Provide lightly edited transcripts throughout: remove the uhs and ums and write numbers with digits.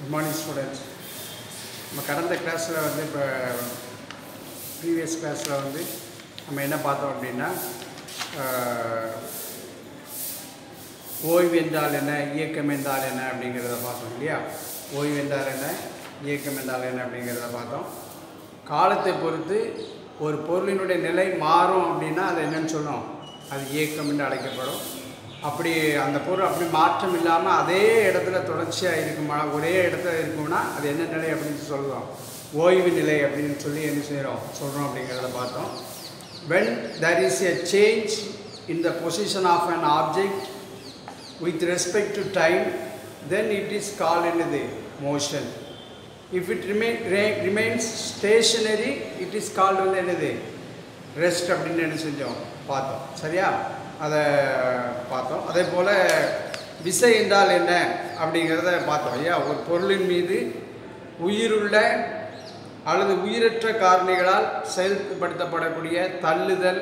Good morning, students. நம்ம கடந்த கிளாஸில் வந்து இப்போ ப்ரீவியஸ் கிளாஸில் வந்து நம்ம என்ன பார்த்தோம் அப்படின்னா ஓய்வு என்றால் என்ன, இயக்கம் என்றால் என்ன அப்படிங்கிறத பார்த்தோம் இல்லையா. ஓய்வு என்றால் என்ன, இயக்கம் என்றால் என்ன அப்படிங்கிறத பார்த்தோம். காலத்தை பொறுத்து ஒரு பொருளினுடைய நிலை மாறும் அப்படின்னா அது என்னன்னு சொல்லணும், அது இயக்கம் என்று அழைக்கப்படும். அப்படி அந்த பொருள் அப்படி மாற்றம் இல்லாமல் அதே இடத்துல தொடர்ச்சியாக இருக்குமா, ஒரே இடத்துல இருக்கும்னா அது என்ன நிலை அப்படின்னு சொல்லுவோம், ஓய்வு நிலை அப்படின்னு சொல்லி என்ன சொல்கிறோம் அப்படிங்கிறத பார்த்தோம். when there is a change in the position of an object with respect to time, then it is called the motion. If it remains stationary, it is called the rest அப்படின்னு என்ன செஞ்சோம் பார்த்தோம். சரியா, அதை பார்த்தோம். அதே போல் விசை என்றால் என்ன அப்படிங்கிறத பார்த்தோம் ஐயா. ஒரு பொருளின் மீது உயிருள்ள அல்லது உயிரற்ற காரணிகளால் செயல்படுத்தப்படக்கூடிய தள்ளுதல்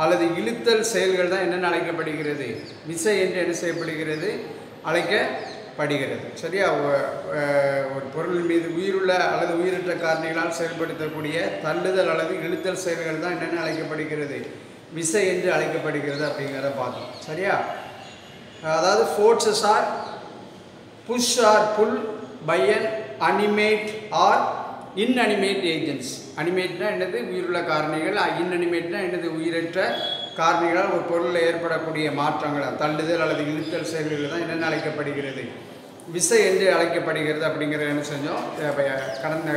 அல்லது இழுத்தல் செயல்கள் தான் என்னென்னு அழைக்கப்படுகிறது, விசை என்று என்ன செய்யப்படுகிறது, அழைக்கப்படுகிறது. சரியா, ஒரு பொருளின் மீது உயிருள்ள அல்லது உயிரற்ற காரணிகளால் செயல்படுத்தக்கூடிய தள்ளுதல் அல்லது இழுத்தல் செயல்கள் தான் என்னென்னு அழைக்கப்படுகிறது, விசை என்று அழைக்கப்படுகிறது அப்படிங்கிறத பார்த்தோம். சரியா, அதாவது forces are push or pull by an animate or inanimate agents. அனிமேட்னா என்னது, உயிருள்ள காரணிகள். இன்அனிமேட்னா என்னது, உயிரற்ற காரணிகளால் ஒரு பொருளில் ஏற்படக்கூடிய மாற்றங்கள், தள்ளுதல் அல்லது இழுத்தல் செயல்கள் தான் என்னென்ன அழைக்கப்படுகிறது, விசை என்று அழைக்கப்படுகிறது அப்படிங்கிறத என்ன செஞ்சோம், கடந்த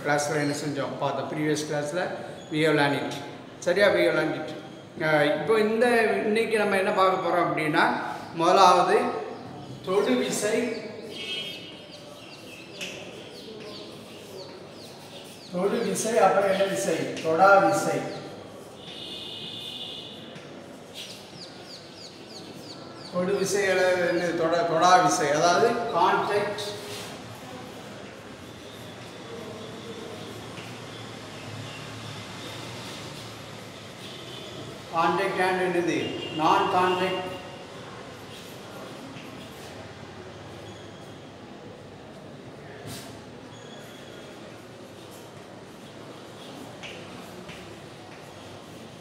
கிளாஸில் என்ன செஞ்சோம் பார்த்தோம். ப்ரீவியஸ் கிளாஸில் we have learned it. சரியா, we have learned it. இப்போ இன்னைக்கு நம்ம என்ன பார்க்க போகிறோம் அப்படின்னா, முதலாவது தொடு விசை, தொடு விசை, அப்புறம் என்ன விசை, தொடா விசை. தொடு விசை அல்லது தொடா விசை, அதாவது கான்டாக்ட், கான்டாக்ட் அண்ட் என்னது நான் கான்டாக்ட்.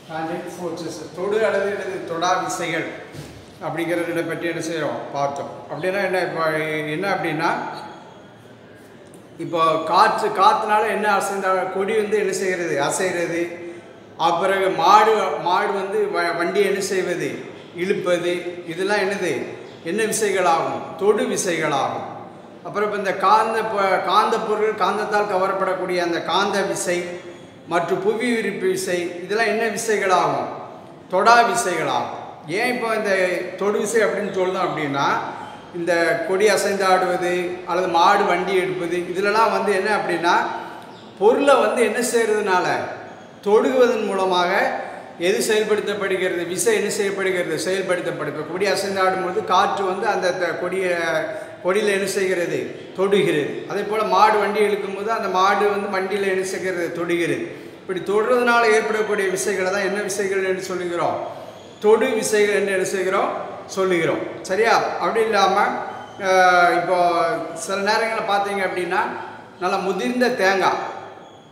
கான்டாக்ட் ஃபோர்ஸஸ், தொடு அல்லது என்னது தொடா விசைகள் அப்படிங்கிறத பற்றி என்ன செய்கிறோம் பார்த்தோம். அப்படின்னா என்ன, இப்போ என்ன அப்படின்னா, இப்போ காற்றுனால என்ன அசைந்த கொடி வந்து என்ன செய்கிறது, அசைகிறது. அப்புறம் மாடு வந்து வண்டி என்ன செய்வது, இழுப்பது. இதெல்லாம் என்னது, என்ன விசைகளாகும், தொடு விசைகளாகும். அப்புறம் இப்போ இந்த காந்த பொருள், காந்தத்தால் கவரப்படக்கூடிய அந்த காந்த விசை மற்றும் புவி ஈர்ப்பு விசை, இதெல்லாம் என்ன விசைகளாகும், தொடா விசைகளாகும். ஏன் இப்போ இந்த தொடு விசை அப்படின்னு சொல்லுதோம் அப்படின்னா, இந்த கொடி அசைந்தாடுவது அல்லது மாடு வண்டி எடுப்பது, இதிலலாம் வந்து என்ன அப்படின்னா, பொருளை வந்து என்ன செய்கிறதுனால, தொடுவதன் மூலமாக எது செயல்படுத்தப்படுகிறது, விசை என்ன செய்யப்படுகிறது, செயல்படுத்தப்படுது. கொடி அசைந்தாடும்போது காற்று வந்து அந்த கொடியில் என்ன செய்கிறது, தொடுகிறது. அதே போல் மாடு வண்டி இழுக்கும்போது அந்த மாடு வந்து வண்டியில் என்ன செய்கிறது, தொடுகிறது. இப்படி தொடுறதுனால ஏற்படக்கூடிய விசைகளை தான் என்ன விசைகள் என்று சொல்லுகிறோம், தொடு விசைகள் என்று என்ன செய்கிறோம் சொல்லுகிறோம். சரியா, அப்படி இல்லாமல் இப்போ சில நேரங்களில் பார்த்தீங்க அப்படின்னா, நல்லா முதிர்ந்த தேங்காய்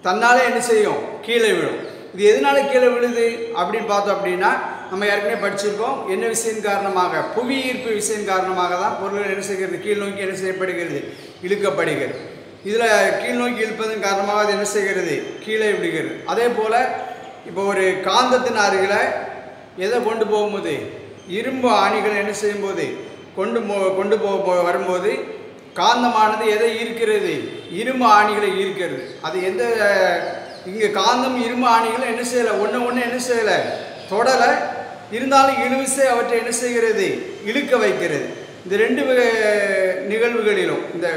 தன்னாலே என்ன செய்யும், கீழே விழும். இது எதனால கீழே விழுது அப்படின்னு பார்த்தோம் அப்படின்னா, நம்ம ஏற்கனவே படிச்சிருக்கோம், என்ன விசையின் காரணமாக, புவி ஈர்ப்பு விசையின் காரணமாக தான் பொருள்கள் என்ன செய்கிறது, கீழ் நோக்கி என்ன செய்யப்படுகிறது, இழுக்கப்படுகிறது. இதில் கீழ் நோக்கி இழுப்பதன் காரணமாக அது என்ன செய்கிறது, கீழே விழுகிறது. அதே போல் இப்போ ஒரு காந்தத்தின் அருகில் எதை கொண்டு போகும்போது, இரும்பு ஆணிகளை என்ன செய்யும்போது கொண்டு வரும்போது காந்தமானது எதை ஈர்க்கிறது, இரும்பு ஆணிகளை ஈர்க்கிறது. அது எந்த, இங்கே காந்தம் இரும்பு ஆணிகளை என்ன செய்யலை, ஒன்று என்ன செய்யலை, தொடலை. இருந்தாலும் இழுவிசை அவற்றை என்ன செய்கிறது, இழுக்க வைக்கிறது. இந்த ரெண்டு நிகழ்வுகளிலும், இந்த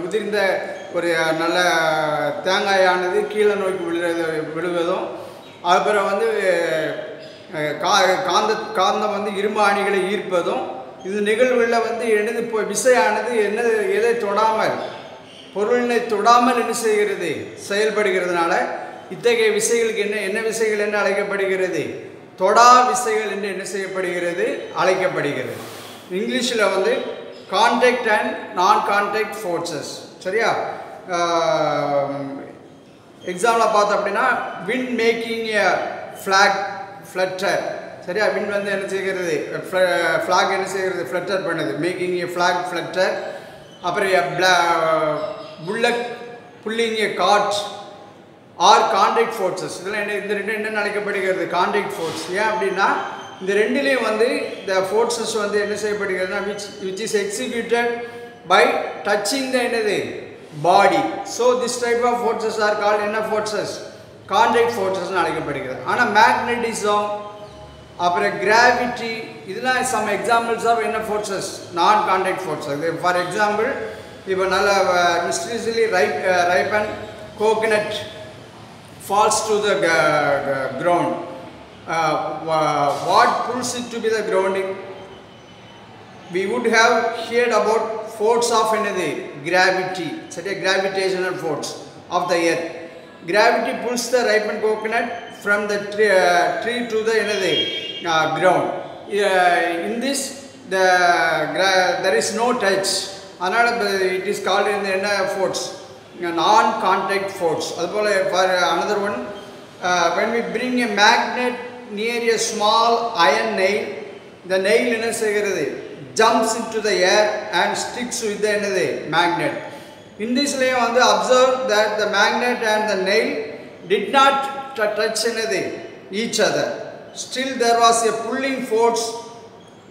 முதிர்ந்த ஒரு நல்ல தேங்காயானது கீழே நோக்கி விழுவதும், அப்புறம் வந்து காந்தம் வந்து இரும்பு ஆணிகளை ஈர்ப்பதும், இது நிகழ்வுகளில் வந்து எனது விசையானது எதை தொடாமல், பொருளினை தொடாமல் என்ன செய்கிறது, செயல்படுகிறதுனால இத்தகைய விசைகளுக்கு என்ன விசைகள் என்ன அழைக்கப்படுகிறது, தொடா விசைகள் என்று என்ன செய்யப்படுகிறது, அழைக்கப்படுகிறது. இங்கிலீஷில் வந்து contact and non contact forces. சரியா? எக்ஸாம்பிள் பார்த்தோம் அப்படின்னா wind making a flag flutter. சரியா? விண்ட் வந்து என்ன செய்கிறது, ஃப்ளாக் என்ன செய்கிறது, ஃப்ளட்டர் பண்ணுது, மேக்கிங் எ ஃப்ளாக் ஃப்ளட்டர். அப்புறம் bullet pulling a cart are contact forces. இதெல்லாம் என்ன, இந்த ரெண்டு என்ன அழைக்கப்படுகிறது, கான்டாக்ட் ஃபோர்ஸ். ஏன் அப்படின்னா இந்த ரெண்டுலேயும் வந்து இந்த ஃபோர்ஸஸ் வந்து என்ன செய்யப்படுகிறதுனா which is executed by touching the என்னது body. So this type of forces are called என்ன ஃபோர்ஸஸ், கான்டாக்ட் ஃபோர்ஸஸ்னு அழைக்கப்படுகிறது. ஆனால் மேக்னட்டிசம் அப்புறம் கிராவிட்டி இதெல்லாம் சம் எக்ஸாம்பிள்ஸ் ஆஃப் என்ன forces, non contact forces. For example இப்போ நல்ல மிஸ்டீரியஸ்லி ripen coconut falls to the ground. What pulls it to be the grounding? We would have heard about force of gravity, such a gravitational force of the earth. Gravity pulls the ripened coconut from the tree to the ground. In this there is no touch. It is called in the force, non-contact force. For another one, when we bring a magnet near a small iron nail, the nail jumps into the air and sticks with the magnet. In this way, observe that the magnet and the nail did not touch each other. Still, there was a pulling force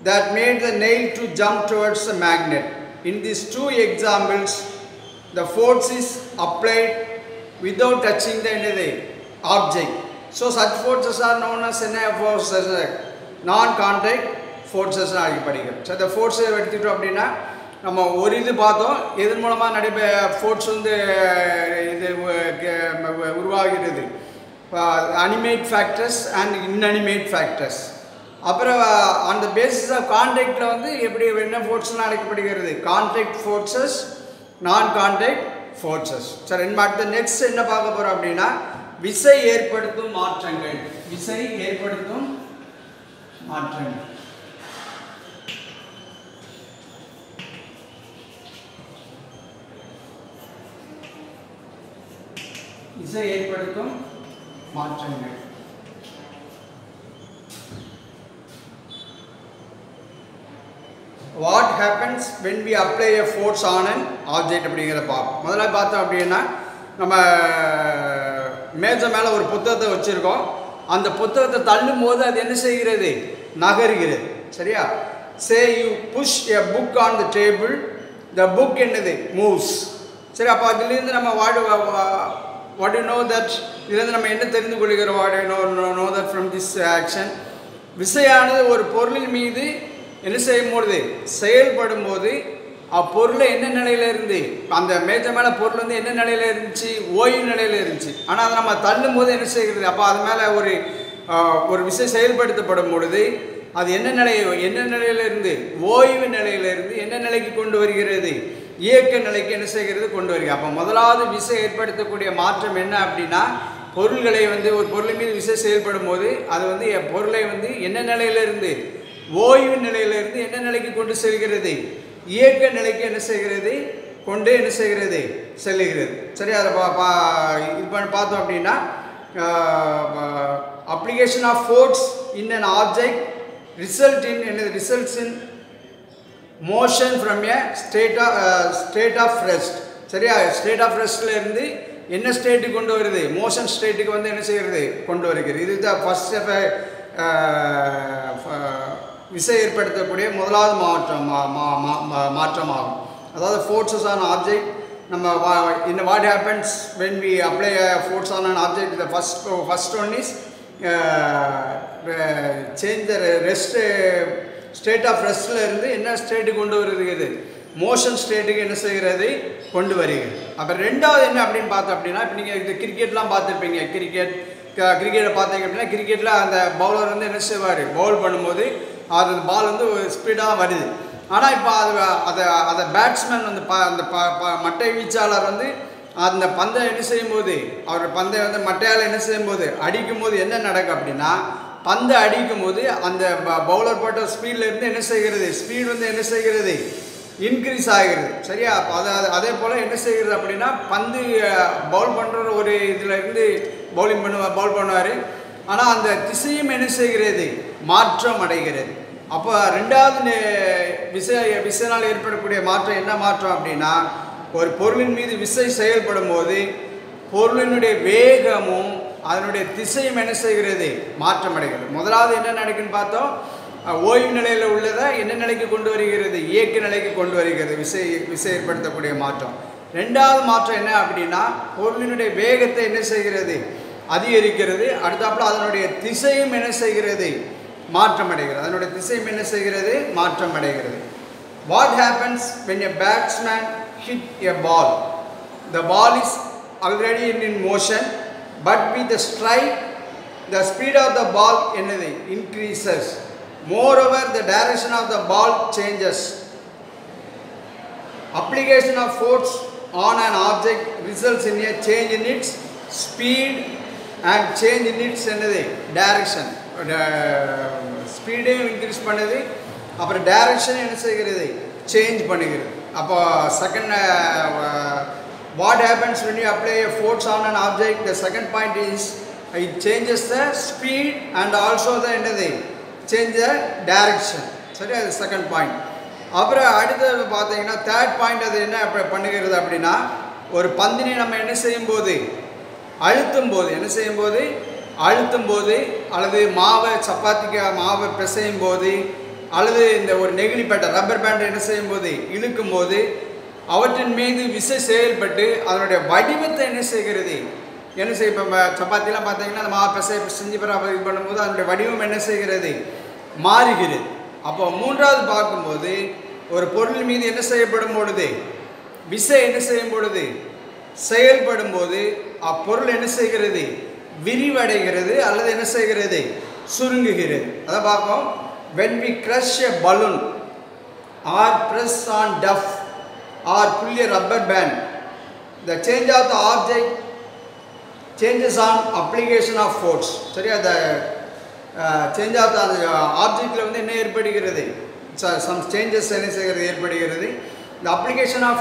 that made the nail to jump towards the magnet. In these two examples, the force is applied without touching the object. So such forces are known as forces, non-contact forces. So the force எடுத்துட்டோம் அப்படின்னா நம்ம ஒரு இது பார்த்தோம், இதன் மூலமாக force வந்து இது உருவாகிறது, animate factors and inanimate factors. அப்புறம் அந்த பேசிஸ் ஆஃப் கான்டாக்டில் வந்து எப்படி என்ன ஃபோர்ஸ்லாம் அழைக்கப்படுகிறது, contact forces, non contact forces. சரி, அடுத்த நெக்ஸ்ட் என்ன பார்க்க போகிறோம் அப்படின்னா விசை ஏற்படுத்தும் மாற்றங்கள். விசை ஏற்படுத்தும் மாற்றங்கள். விசை ஏற்படுத்தும் மாற்றங்கள். What happens when we apply a force on an object அப்படிங்கிறத பார்ப்போம். முதல்ல பார்த்தோம் அப்படின்னா நம்ம மேஜை மேலே ஒரு புத்தகத்தை வச்சுருக்கோம், அந்த புத்தகத்தை தள்ளும் போது அது என்ன செய்கிறது, நகருகிறது. சரியா? Say you push a book on the table, the book என்னது moves. சரி, அப்போ அதுலேருந்து நம்ம what do you know that, இதுலேருந்து நம்ம என்ன தெரிந்து கொள்கிறோம், what do you know that from this action. விசையானது ஒரு பொருளின் மீது என்ன செய்யும்போது செயல்படும் போது அப்பொருளை என்ன நிலையில் இருந்து, அந்த மேஜை மேலே பொருள் வந்து என்ன நிலையில் இருந்துச்சு, ஓய்வு நிலையில் இருந்துச்சு. ஆனால் அதை நம்ம தள்ளும் போது என்ன செய்கிறது, அப்போ அது மேலே ஒரு விசை செயல்படுத்தப்படும் பொழுது அது என்ன நிலையில் இருந்து, ஓய்வு நிலையிலிருந்து என்ன நிலைக்கு கொண்டு வருகிறது, இயக்க நிலைக்கு என்ன செய்கிறது, கொண்டு வருகிறது. அப்போ முதலாவது விசை ஏற்படுத்தக்கூடிய மாற்றம் என்ன அப்படின்னா, பொருள்களை வந்து ஒரு பொருளின் மீது விசை செயல்படும் போது அது வந்து பொருளை வந்து என்ன நிலையிலிருந்து, ஓய்வு நிலையிலிருந்து என்ன நிலைக்கு கொண்டு செல்கிறது, இயக்க நிலைக்கு என்ன செய்கிறது, கொண்டு என்ன செய்கிறது, செல்லுகிறது. சரி, அதை இப்போ பார்த்தோம் அப்படின்னா application of force in an object results in motion from a state of rest. சரியா? ஸ்டேட் ஆஃப் ரெஸ்ட்ல இருந்து என்ன ஸ்டேட்டுக்கு கொண்டு வருது, மோஷன் ஸ்டேட்டுக்கு வந்து என்ன செய்கிறது, கொண்டு வருகிறது. இதுதான் ஃபர்ஸ்ட் விசை ஏற்படுத்தக்கூடிய முதலாவது மாற்றமாகும். அதாவது ஃபோர்ஸஸ் ஆன் ஆப்ஜெக்ட். நம்ம what happens when we apply a force on an object, the first one is change the rest state of restல இருந்து என்ன ஸ்டேட்டுக்கு கொண்டு வருகிறது, மோஷன் ஸ்டேட்டுக்கு என்ன செய்கிறது, கொண்டு வருகிறது. அப்புறம் ரெண்டாவது என்ன அப்படின்னு பார்த்தோம் அப்படின்னா, இப்போ நீங்கள் இந்த கிரிக்கெட்லாம் பார்த்துருப்பீங்க. கிரிக்கெட்டை பார்த்தீங்க அப்படின்னா, கிரிக்கெட்டில் அந்த பவுலர் வந்து என்ன செய்வார், பவுல் பண்ணும்போது அது பால் வந்து ஸ்பீடாக வருது. ஆனால் இப்போ அதை பேட்ஸ்மேன் வந்து அந்த மட்டை வீச்சாளர் வந்து அந்த பந்தை என்ன செய்யும்போது, அவர் பந்தை வந்து மட்டையால் என்ன செய்யும்போது அடிக்கும்போது என்ன நடக்கும் அப்படின்னா, பந்தை அடிக்கும் போது அந்த பவுலர் போட்ட ஸ்பீடில் இருந்து என்ன செய்கிறது, ஸ்பீடு வந்து என்ன செய்கிறது, இன்க்ரீஸ் ஆகிறது. சரியா? அப்போ அதே போல் என்ன செய்கிறது அப்படின்னா, பந்து பவுல் பண்ணுற ஒரு இதில் இருந்து பவுல் பண்ணுவார். ஆனால் அந்த திசையும் என்ன செய்கிறது? மாற்றம் அடைகிறது. அப்போ ரெண்டாவது விசையினால் ஏற்படக்கூடிய மாற்றம் என்ன மாற்றம் அப்படின்னா, ஒரு பொருளின் மீது விசை செயல்படும் போது பொருளினுடைய வேகமும் அதனுடைய திசையும் என்ன செய்கிறது? மாற்றம் அடைகிறது. முதலாவது என்ன நடக்குன்னு பார்த்தோம், ஓய்வு நிலையில் உள்ளதை என்ன நிலைக்கு கொண்டு வருகிறது? இயக்க நிலைக்கு கொண்டு வருகிறது விசை ஏற்படுத்தக்கூடிய மாற்றம். ரெண்டாவது மாற்றம் என்ன அப்படின்னா, பொருளினுடைய வேகத்தை என்ன செய்கிறது? அதிகரிக்கிறது. அடுத்தாப்புல அதனுடைய திசையும் என்ன செய்கிறது? மாற்றம் அடைகிறது. அதனுடைய திசையும் என்ன செய்கிறது? மாற்றம் அடைகிறது. What happens when a batsman hit a ball? The ball is already in motion, but with the strike, the speed of the ball என்னது? Increases. Moreover, the direction of the ball changes. Application of force on an object results in a change in its speed and change in its என்னது? Direction. ஸ்பீடையும் increase பண்ணுது, அப்புறம் direction என்ன செய்கிறது? Change பண்ணுகிறது. அப்போ second what happens when you apply a force on an object? The second point is it changes the speed and also the என்னது? Change the direction. சரி, அது செகண்ட் பாயிண்ட். அப்புறம் அடுத்தது பார்த்தீங்கன்னா தேர்ட் பாயிண்ட் அது என்ன பண்ணுகிறது அப்படின்னா, ஒரு பந்தினை நம்ம என்ன செய்யும்போது அழுத்தும் போது அல்லது சப்பாத்திக்கு மாவை பிசையும் போது அல்லது இந்த ஒரு நெகிழி பேட்டை ரப்பர் பேண்டை என்ன செய்யும் போது இழுக்கும் போது அவற்றின் மீது விசை செயல்பட்டு அதனுடைய வடிவத்தை என்ன செய்கிறது? என்ன செய்ய இப்போ சப்பாத்திலாம் பார்த்தீங்கன்னா அந்த மாவை செஞ்சு இது பண்ணும்போது அதனுடைய வடிவம் என்ன செய்கிறது? மாறுகிறது. அப்போ மூன்றாவது பார்க்கும்போது ஒரு பொருள் மீது என்ன செய்யப்படும் பொழுது விசை என்ன செய்யும் பொழுது செயல்படும் போது அப்பொருள் என்ன செய்கிறது? விரிவடைகிறது அல்லது என்ன செய்கிறது? சுருங்குகிறது. அதை பார்ப்போம். when we crush a balloon or press on duff or pull a rubber band, the change of the object changes on application of force. சரியா? the change of the objectல வந்து என்ன ஏற்படுகிறது? some changes என்ன செய்கிறது? ஏற்படுகிறது. the application of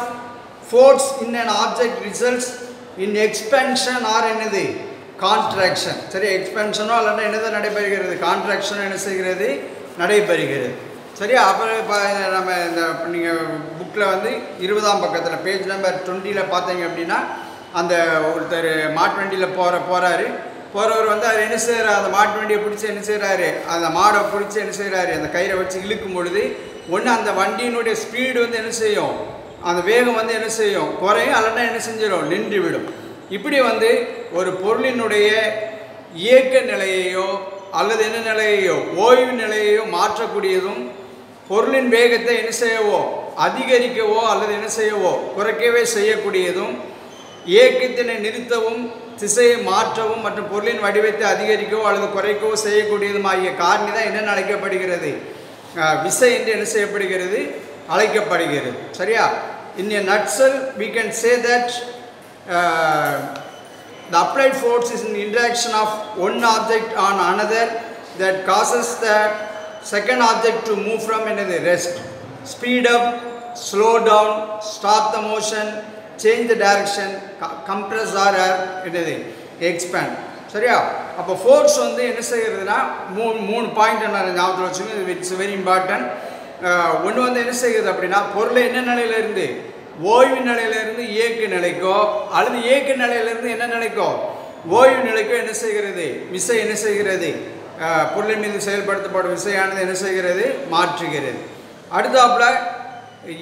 force in an object results in expansion or என்னது? Contraction. சரி, எக்ஸ்பென்ஷனோ அல்லது என்னது நடைபெறுகிறது? கான்ட்ராக்ஷனோ என்ன செய்கிறது? நடைபெறுகிறது. சரியா? அப்புறம் நம்ம இந்த நீங்கள் புக்கில் வந்து 20ஆம் பக்கத்தில் பேஜ் நம்பர் 20 பார்த்தீங்க அப்படின்னா, அந்த ஒருத்தர் மாட்டு வண்டியில் போகிறவர் வந்து அவர் என்ன செய்கிறார்? அந்த மாட்டு வண்டியை பிடிச்சி என்ன செய்கிறாரு? அந்த மாடை பிடிச்சி என்ன செய்கிறாரு? அந்த கயிறை வச்சு இழுக்கும் பொழுது ஒன்று அந்த வண்டியினுடைய ஸ்பீடு வந்து என்ன செய்யும்? அந்த வேகம் வந்து என்ன செய்யும்? குறையும், அல்லனா என்ன செஞ்சிடும்? நின்று விடும். இப்படி வந்து ஒரு பொருளினுடைய இயக்க நிலையையோ அல்லது என்ன நிலையையோ ஓய்வு நிலையையோ மாற்றக்கூடியதும், பொருளின் வேகத்தை என்ன செய்யவோ அதிகரிக்கவோ அல்லது என்ன செய்யவோ குறைக்கவே செய்யக்கூடியதும், இயக்கத்தினை நிறுத்தவும் திசையை மாற்றவும் மற்றும் பொருளின் வடிவத்தை அதிகரிக்கவோ அல்லது குறைக்கவோ செய்யக்கூடியதும் ஆகிய காரணி தான் என்ன அழைக்கப்படுகிறது? விசை என்று என்ன செய்யப்படுகிறது? அழைக்கப்படுகிறது. சரியா? in a nutshell we can say that the applied force is an interaction of one object on another that causes the second object to move from another rest, speed up, slow down, stop the motion, change the direction, compress or expand. சரியா? அப்போ force வந்து என்ன செய்கிறதுனா மூணு point நான் ஞாபகத்தில் வச்சுக்கோங்க. It's very important. ஒன்று வந்து என்ன செய்கிறது அப்படின்னா, பொருளை என்ன நிலையிலேருந்து ஓய்வு நிலையிலிருந்து இயக்க நிலைக்கோ அல்லது இயக்க நிலையிலிருந்து என்ன நிலைக்கோ ஓய்வு நிலைக்கோ என்ன செய்கிறது? விசை என்ன செய்கிறது? பொருளின் மீது செயல்படுத்தப்படும் விசையானது என்ன செய்கிறது? மாற்றுகிறது. அடுத்தாப்புல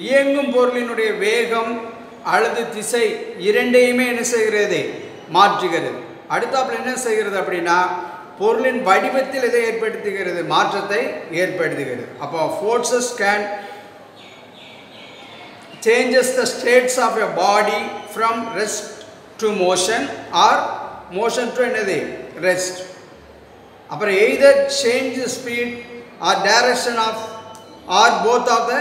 இயங்கும் பொருளினுடைய வேகம் அல்லது திசை இரண்டையுமே என்ன செய்கிறது? மாற்றுகிறது. அடுத்தாப்புல என்ன செய்கிறது அப்படின்னா, பொருளின் வடிவத்தில் எதை ஏற்படுத்துகிறது? மாற்றத்தை ஏற்படுத்துகிறது. அப்போ forces can changes the states of a body from rest to motion or motion to another rest. அப்புறம் either change the speed or direction of or both of the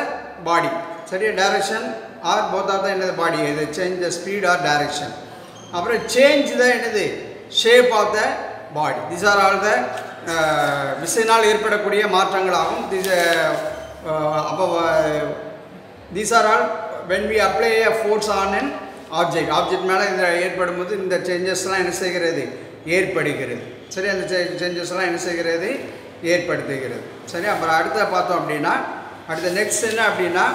body. சரியா? direction or both of the another body, either change the speed or direction. அப்புறம் change the என்னது? shape of the body. These are all the விசையினால் ஏற்படக்கூடிய மாற்றங்களாகும். அப்போ These are all when we apply a force on an object. Object மேலே இந்த ஏற்படும்போது இந்த சேஞ்சஸ்லாம் என்ன செய்கிறது, ஏற்படுகிறது. சரி, அந்த சேஞ்சஸ்லாம் என்ன செய்கிறது, ஏற்படுத்துகிறது. சரி, அப்புறம் அடுத்த பார்த்தோம் அப்படின்னா அடுத்த நெக்ஸ்ட் என்ன அப்படின்னா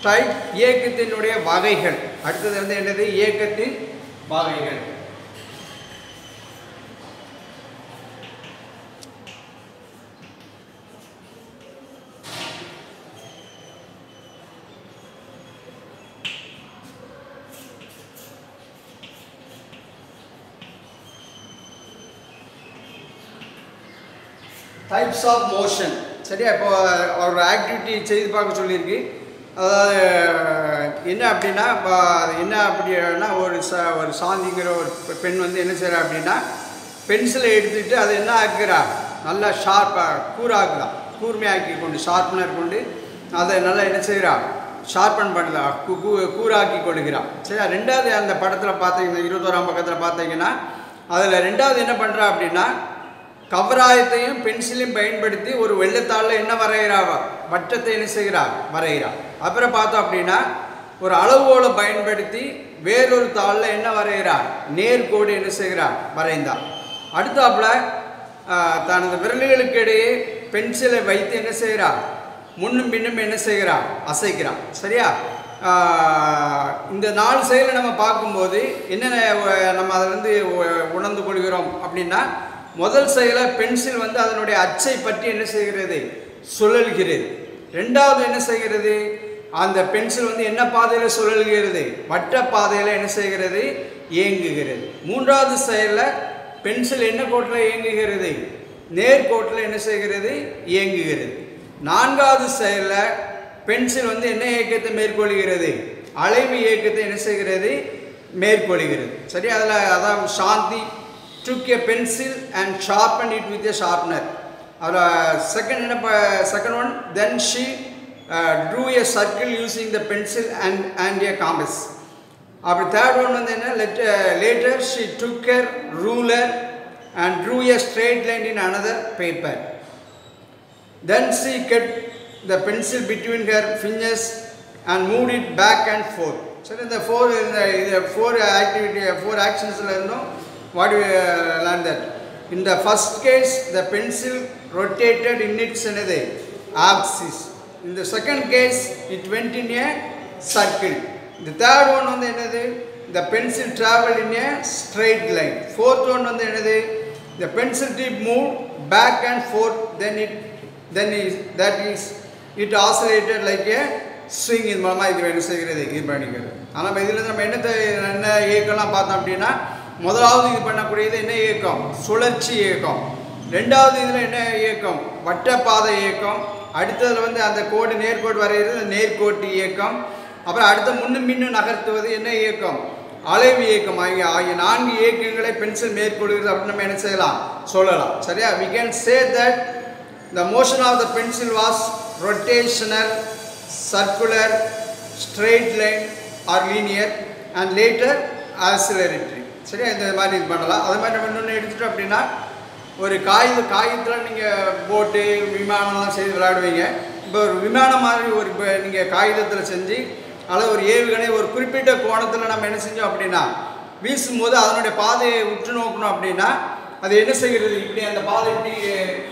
டைப் இயக்கத்தினுடைய வகைகள். அடுத்தது வந்து என்னது, இயக்கத்தின் வகைகள். Types of motion. சரியா, இப்போ ஒரு ஆக்டிவிட்டி செய்து பார்க்க சொல்லியிருக்கு. அதாவது என்ன அப்படின்னா என்ன அப்படின்னா ஒரு சாந்திங்கிற ஒரு பெண் வந்து என்ன செய்கிறா அப்படின்னா பென்சிலை எடுத்துகிட்டு அதை என்ன ஆக்குறா, நல்லா ஷார்ப்பாக கூராக்குதான், கூர்மையாக்கி கொண்டு ஷார்ப்னர் கொண்டு அதை நல்லா என்ன செய்கிறா, ஷார்பன் பண்ணுறா, கூராக்கி கொடுக்குறான். சரியா, ரெண்டாவது அந்த படத்தில் பார்த்தீங்கன்னா 21ஆம் பக்கத்தில் பார்த்தீங்கன்னா அதில் ரெண்டாவது என்ன பண்ணுறா அப்படின்னா கவராயத்தையும் பென்சிலையும் பயன்படுத்தி ஒரு வெள்ளத்தாளில் என்ன வரைகிறாவா, வட்டத்தை என்ன செய்கிறா, வரைகிறா. அப்புறம் பார்த்தோம் அப்படின்னா ஒரு அளவுகோலை பயன்படுத்தி வேறொரு தாளில் என்ன வரைகிறா, நேர்கோடு என்ன செய்கிறா, வரைந்தா. அடுத்தாப்புல தனது விரல்களுக்கு இடையே பென்சிலை வைத்து என்ன செய்கிறா, முன்னும் பின்னும் என்ன செய்கிறா, அசைக்கிறா. சரியா, இந்த 4 செயலை நம்ம பார்க்கும்போது என்னென்ன நம்ம அதில் வந்து உணர்ந்து கொள்கிறோம் அப்படின்னா முதல் செயலை பென்சில் வந்து அதனுடைய அச்சை பற்றி என்ன செய்கிறது, சுழல்கிறது. ரெண்டாவது என்ன செய்கிறது, அந்த பென்சில் வந்து என்ன பாதையில் சுழல்கிறது, வட்ட பாதையில் என்ன செய்கிறது, இயங்குகிறது. மூன்றாவது செயலில் பென்சில் என்ன கோட்டில் இயங்குகிறது, நேர்கோட்டில் என்ன செய்கிறது, இயங்குகிறது. நான்காவது செயலில் பென்சில் வந்து என்ன இயக்கத்தை மேற்கொள்கிறது, அலைவு இயக்கத்தை என்ன செய்கிறது, மேற்கொள்கிறது. சரி, அதில் அதான் சாந்தி took a pencil and sharpened it with a sharpener. Second one, then she drew a circle using the pencil and a compass. After third one வந்து என்ன, later she took a ruler and drew a straight line in another paper. Then she kept the pencil between her fingers and moved it back and forth. So இந்த four actions இருந்தோம். What do we learn that? In the first case, the pencil rotated in its axis. In the second case, it went in a circle. The third one on the pencil traveled in a straight line. Fourth one on the pencil tip moved back and forth. It oscillated like a swing. In Mama, இது என்ன செய்கிறது, இது பண்ணிக்கிறது. ஆனால் இதில் நம்ம என்ன இயக்கம்லாம் பார்த்தோம் அப்படின்னா முதலாவது இது பண்ணக்கூடியது என்ன இயக்கம், சுழற்சி இயக்கம். ரெண்டாவது இதில் என்ன இயக்கம், வட்டப்பாதை இயக்கம். அடுத்ததில் வந்து அந்த கோடு நேர்கோடு வரைகிறது நேர்கோட்டு இயக்கம். அப்புறம் அடுத்த முன்னும் பின்னும் நகர்த்துவது என்ன இயக்கம், அலைவு இயக்கம். ஆகிய 4 இயக்கங்களை பென்சில் மேற்கொள்கிறது அப்படின்னு நம்ம என்ன செய்யலாம், சொல்லலாம். சரியா, we can say that the motion of the pencil was rotational, circular, straight line or linear and later acceleratory. சரியா, இந்த மாதிரி இது பண்ணலாம். அது மாதிரி நம்ம இன்னொன்று எடுத்துட்டோம் அப்படின்னா ஒரு காகிதத்தில் நீங்கள் போட்டு விமானம்லாம் செய்து விளையாடுவீங்க. இப்போ ஒரு விமானம் மாதிரி ஒரு இப்போ நீங்கள் காகிதத்தில் செஞ்சு அதில் ஒரு ஏவுகணை ஒரு குறிப்பிட்ட கோணத்தில் நம்ம என்ன செஞ்சோம் அப்படின்னா வீசும்போது அதனுடைய பாதையை உற்று நோக்கணும் அப்படின்னா அது என்ன செய்கிறது, இப்படி அந்த பாதை இப்படி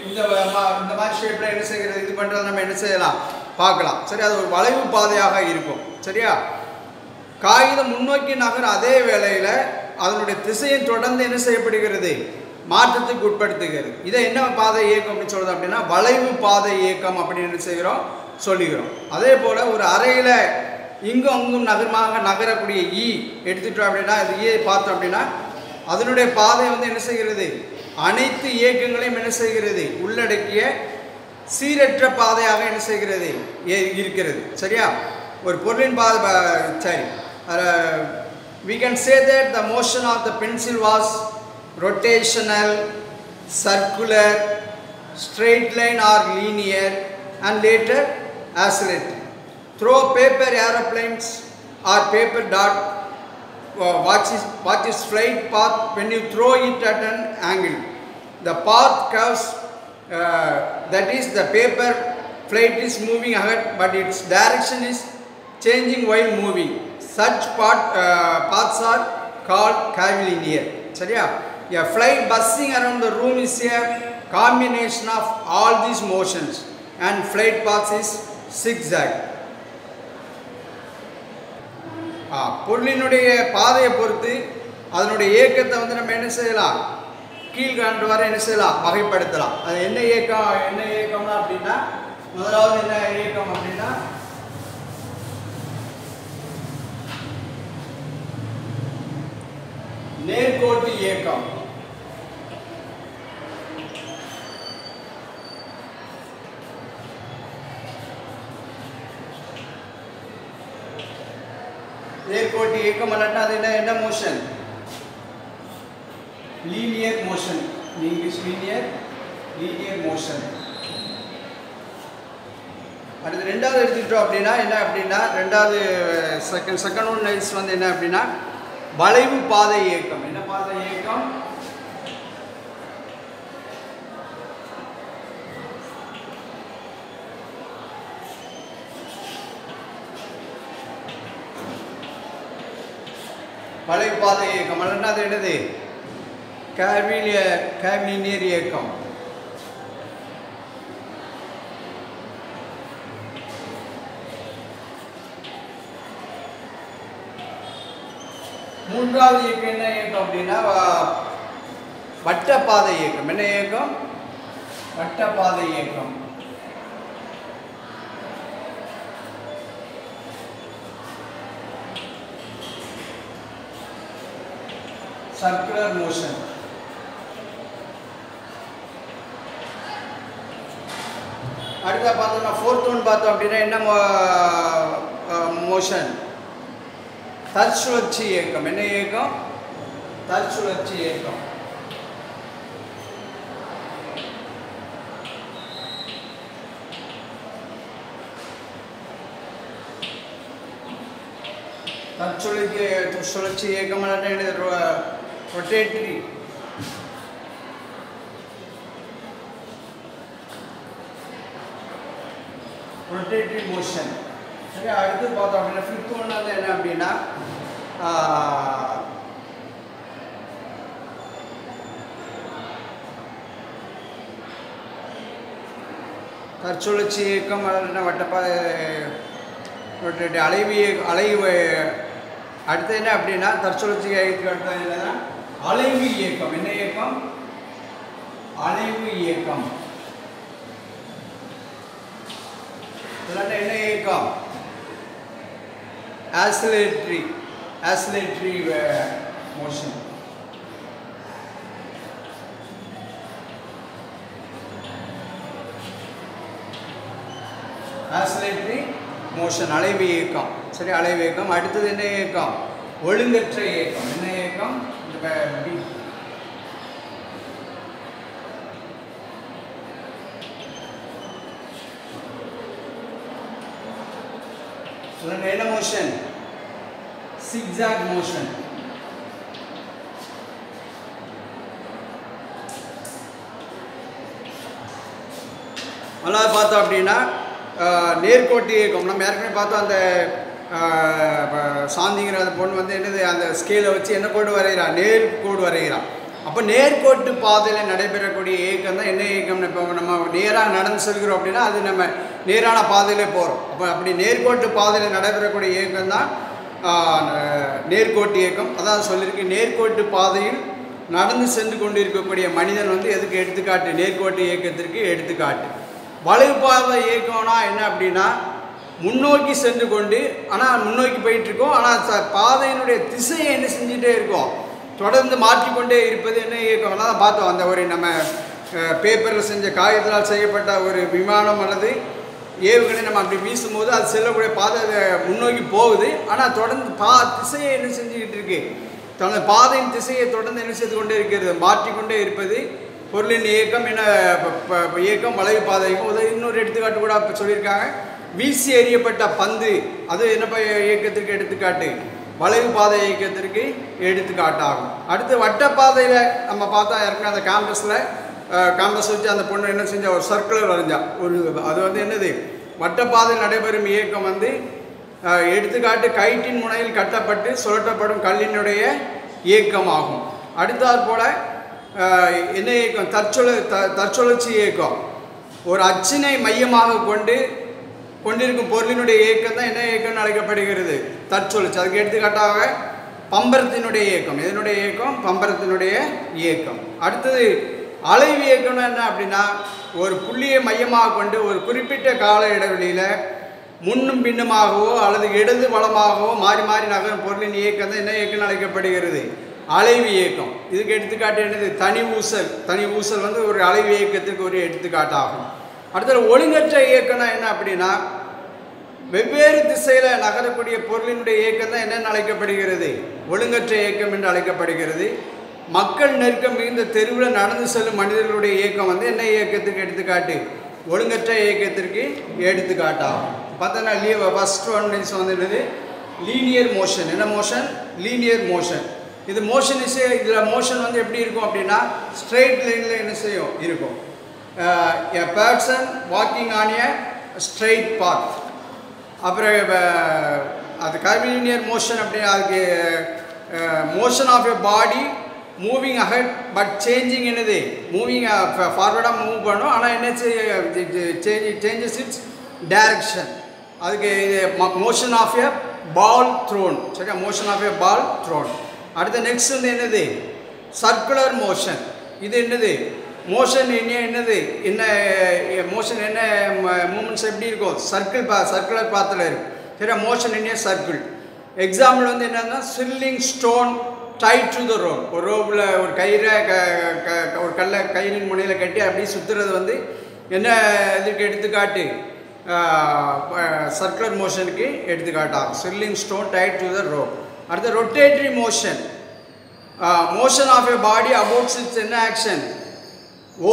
இந்த மாதிரி ஷேப்பில் என்ன செய்கிறது, இது பண்ணுறது நம்ம என்ன செய்யலாம், பார்க்கலாம். சரி, அது ஒரு வளைவு பாதையாக இருக்கும். சரியா, காகிதம் முன்னோக்கி நகர அதே வேளையில் அதனுடைய திசையை தொடர்ந்து என்ன செய்யப்படுகிறது, மாற்றத்துக்கு உட்படுத்துகிறது. இதை என்ன பாதை இயக்கம் அப்படின்னு சொல்கிறது அப்படின்னா வளைவு பாதை இயக்கம் அப்படின்னு என்ன செய்கிறோம், சொல்லுகிறோம். அதே போல் ஒரு அறையில் இங்கும் அங்கும் நகரக்கூடிய எடுத்துட்டோம் அப்படின்னா அது பார்த்தோம் அப்படின்னா அதனுடைய பாதை வந்து என்ன செய்கிறது, அனைத்து இயக்கங்களையும் என்ன செய்கிறது, உள்ளடக்கிய சீரற்ற பாதையாக என்ன செய்கிறது, இருக்கிறது. சரியா, ஒரு பொருளின் பாதை. சரி, we can say that the motion of the pencil was rotational, circular, straight line or linear and later accelerated. Throw paper aeroplanes or paper dot, what is flight path when you throw it at an angle. The path curves, that is the paper flight is moving ahead but its direction is changing while moving. Such paths are called curvilinear. சரியா? A flight buzzing around the room is a combination of all these motions, and flight path is zigzag. பொருளினுடைய பாதையை பொறுத்து அதனுடைய இயக்கத்தை வந்து நம்ம என்ன செய்யலாம், கீழ்காண்டவாறு என்ன செய்யலாம், வகைப்படுத்தலாம். அது என்ன இயக்கம்னா அப்படின்னா, முதலாவது என்ன இயக்கம் அப்படின்னா நேர்கோட்டு இயக்கம். நேர்கோட்டு இயக்கம் அல்லட்டா அது என்ன motion, linear motion. English linear motion. அடுத்து ரெண்டாவது எடுத்துக்கிட்டோம் அப்படின்னா என்ன அப்படின்னா, ரெண்டாவது செகண்ட் ஒன் நைஸ் வந்து என்ன அப்படின்னா வளைவு பாதை இயக்கம். என்ன பாதை இயக்கம், வளைவு பாதை இயக்கம் அல்லனா அது என்னது, கர்விலினியர் இயக்கம். மூன்றாவது இயக்கம் என்ன இயக்கம் அப்படின்னா வட்டப்பாதை இயக்கம். என்ன இயக்கம், வட்டப்பாதை இயக்கம். Circular motion. அடுத்த பார்த்தோம்னா ஃபோர்த் ஒன் பார்த்தோம் அப்படின்னா என்ன மோஷன், தற்சுழற்சி இயக்கம். என்ன இயக்கம், தற்சுழற்சி இயக்கம். சுழற்சி இயக்கம் ரொட்டேட்டரி மோஷன். சரி, அடுத்து பார்த்தோம் அப்படின்னா ஃபிஃப்த் ஒன் வந்து என்ன அப்படின்னா தற்சுழற்சி இயக்கம் வட்டப்பாதை அலைவு. அடுத்து என்ன அப்படின்னா தற்சுழற்சி இயக்கத்துக்கு அடுத்தது என்னன்னா அலைவு இயக்கம். என்ன இயக்கம், அலைவு இயக்கம். என்ன இயக்கம், ஆசிலேட்டரி மோஷன். ஆசிலேட்டரி மோஷன், அலைவு இயக்கம். சரி, அலைவு இயக்கம். அடுத்தது என்ன இயக்கம், ஒழுங்கற்ற இயக்கம். என்ன இயக்கம், என்ன மோஷன், சிக்ஸாக் மோஷன். அதாவது பார்த்தோம் அப்படின்னா நேர்கோட்டு இயக்கம். நம்ம ஏற்கனவே பார்த்தோம் அந்த சாந்திங்கிற அந்த பொண்ணு வந்து என்னது, அந்த ஸ்கேலை வச்சு என்ன கோடு வரைகிறான், நேர்கோடு வரைகிறான். அப்போ நேர்கோட்டு பாதையில் நடைபெறக்கூடிய இயக்கம் தான் என்ன இயக்கம்னு. இப்போ நம்ம நேராக நடந்து செல்கிறோம் அப்படின்னா அது நம்ம நேரான பாதையிலே போகிறோம். அப்போ அப்படி நேர்கோட்டு பாதையில் நடைபெறக்கூடிய இயக்கம் தான் நேர்கோட்டு இயக்கம். அதான் சொல்லியிருக்கு, நேர்கோட்டு பாதையில் நடந்து சென்று கொண்டு இருக்கக்கூடிய மனிதன் வந்து எதுக்கு எடுத்துக்காட்டு, நேர்கோட்டு இயக்கத்திற்கு எடுத்துக்காட்டு. வளைவு பாதை இயக்கம்னா என்ன அப்படின்னா முன்னோக்கி சென்று கொண்டு, ஆனால் முன்னோக்கி போயிட்டுருக்கோம், ஆனால் பாதையினுடைய திசையை என்ன செஞ்சுட்டே இருக்கோம், தொடர்ந்து மாற்றிக்கொண்டே இருப்பது என்ன இயக்கம்னா தான் பார்த்தோம். அந்த ஒரு நம்ம பேப்பரில் செஞ்ச காகிதத்தால் செய்யப்பட்ட ஒரு விமானம் அல்லது ஏவுகணை நம்ம அப்படி வீசும்போது அது செல்லக்கூடிய பாதை முன்னோக்கி போகுது, ஆனால் தொடர்ந்து திசையை என்ன செஞ்சுக்கிட்டு இருக்கு, தனது பாதையின் திசையை தொடர்ந்து என்ன செய்து கொண்டே இருக்கிறது, மாற்றிக்கொண்டே இருப்பது பொருளின் இயக்கம். என்ன இயக்கம், வளைவு பாதை இயக்கம். இன்னொரு எடுத்துக்காட்டு கூட சொல்லியிருக்காங்க, வீசி எறியப்பட்ட பந்து, அது என்ன இயக்கத்திற்கு எடுத்துக்காட்டு, வளைவு பாதை இயக்கத்திற்கு எடுத்துக்காட்டாகும். அடுத்து வட்டப்பாதையில் நம்ம பார்த்தா ஏற்கனவே அந்த கேம்பஸ் வச்சு அந்த பொண்ணு என்ன செஞ்சா, ஒரு சர்க்குலர் வரைஞ்சா. அது வந்து என்னது, வட்டப்பாதையில் நடைபெறும் இயக்கம் வந்து எடுத்துக்காட்டு கயிற்றின் முனையில் கட்டப்பட்டு சுழற்றப்படும் கல்லினுடைய இயக்கமாகும். அடுத்தாற் போல என்ன இயக்கம்? தற்சுழற்சி இயக்கம். ஒரு அச்சினை மையமாக கொண்டிருக்கும் பொருளினுடைய இயக்கம் தான் என்ன இயக்கம்னு அழைக்கப்படுகிறது? தற்சுழற்சி. அதுக்கு எடுத்துக்காட்டாக பம்பரத்தினுடைய இயக்கம். எதனுடைய இயக்கம்? பம்பரத்தினுடைய இயக்கம். அடுத்தது அலைவு இயக்கம்னா என்ன அப்படின்னா, ஒரு புள்ளியை மையமாக கொண்டு ஒரு குறிப்பிட்ட கால இடைவெளியில் முன்னும் பின்னுமாகவோ அல்லது இடது வலமாகவோ மாறி மாறி நகரும் பொருளின் இயக்கம் தான் என்ன இயக்கம்னு அழைக்கப்படுகிறது? அலைவு இயக்கம். இதுக்கு எடுத்துக்காட்டு என்னது? தனி ஊசல் வந்து ஒரு அலைவு இயக்கத்துக்கு ஒரு எடுத்துக்காட்டாகும். அடுத்தது ஒழுங்கற்ற இயக்கம்னா என்ன அப்படின்னா, வெவ்வேறு திசையில் நகரக்கூடிய பொருளினுடைய இயக்கம் தான் என்னென்னு அழைக்கப்படுகிறது? ஒழுங்கற்ற இயக்கம் என்று அழைக்கப்படுகிறது. மக்கள் நெருக்கம் மிகுந்த தெருவில் நடந்து செல்லும் மனிதர்களுடைய இயக்கம் வந்து என்ன இயக்கத்துக்கு எடுத்துக்காட்டு? ஒழுங்கற்ற இயக்கத்திற்கு எடுத்துக்காட்டாகும். பார்த்தோன்னா ஃபர்ஸ்ட் ஒன் வந்து லீனியர் மோஷன். என்ன மோஷன்? Linear motion. இது மோஷன் இதில் மோஷன் வந்து எப்படி இருக்கும் அப்படின்னா, ஸ்ட்ரெயிட் லைனில் என்ன செய்யும் இருக்கும். A person walking on a straight path. அப்புறம் அது கர்விலினியர் மோஷன் அப்படின்னா அதுக்கு motion of a body moving ahead but changing என்னது? மூவிங் ஃபார்வர்டாக மூவ் பண்ணும், ஆனால் என்ன சேஞ்சஸ் இட்ஸ் டைரக்ஷன். அதுக்கு இது motion of a ball thrown. சரியா? Motion of a ball thrown. அடுத்த நெக்ஸ்ட் வந்து என்னது? Circular motion. இது என்னது? மோஷன் என்னது? என்ன மோஷன் என்ன மூமெண்ட்ஸ் எப்படி இருக்கும்? சர்க்குலர் பாத்தில் இருக்கும். சரியா? மோஷன் என்ன? சர்க்கிள். எக்ஸாம்பிள் வந்து என்னன்னா, swirling stone tied to the rope. ஒரு ரோப்பில் ஒரு கயிறை ஒரு கயிறின் முனையில் கட்டி அப்படியே சுற்றுறது வந்து என்ன இதுக்கு எடுத்துக்காட்டு? சர்க்குலர் மோஷனுக்கு எடுத்துக்காட்டாகும். Swirling stone tied to the rope. அடுத்த rotatory motion. Motion of a body abouts its என்ன ஆக்ஷன்?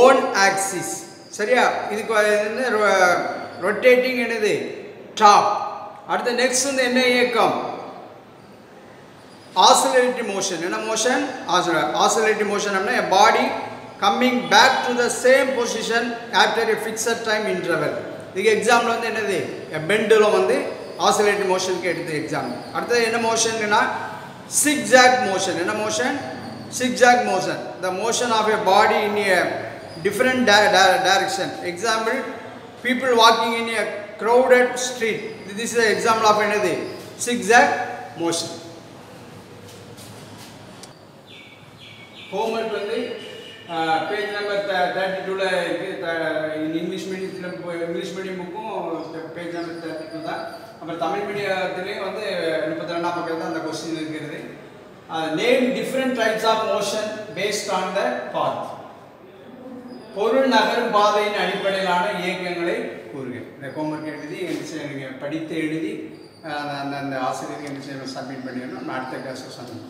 Own axis. சரியா? இதுக்கு என்ன ரொட்டேட்டிங் என்னது? டாப். அடுத்த நெக்ஸ்ட் வந்து என்ன இயக்கம்? Oscillatory motion. என்ன மோஷன்? ஆசிலேட்டரி மோஷன் அப்படின்னா a body coming back to the same position after a fixed time interval. இதுக்கு எக்ஸாம்பிள் வந்து என்னது? பெண்டுலம் வந்து ஆசிலேட்டரி மோஷனுக்கு எடுத்து எக்ஸாம்பிள். அடுத்தது என்ன மோஷன்னா, சிக்ஸாக் மோஷன். என்ன motion? Zigzag motion. The motion of a body in a different direction. Example people walking in a crowded street. This is an example of என்னது? zigzag motion. homework வந்து page number 32ல இருக்கு. English medium புக்கும் page number 32 தான். அப்புறம் தமிழ் மீடியத்திலேயே வந்து 32ஆம் பக்கத்தில் தான் அந்த கொஸ்டின் இருக்கிறது. Name different types of motion based on the path. பொருள் நகரும் பாதையின் அடிப்படையிலான இயக்கங்களை கூறுக. இந்த ஹோம்ஒர்க் எழுதி நீங்கள் படித்து எழுதி அந்த ஆசிரியருக்கு என்ன செய்யணும்? சப்மிட் பண்ணிடணும். அடுத்த கிளாஸில் சப்மிட்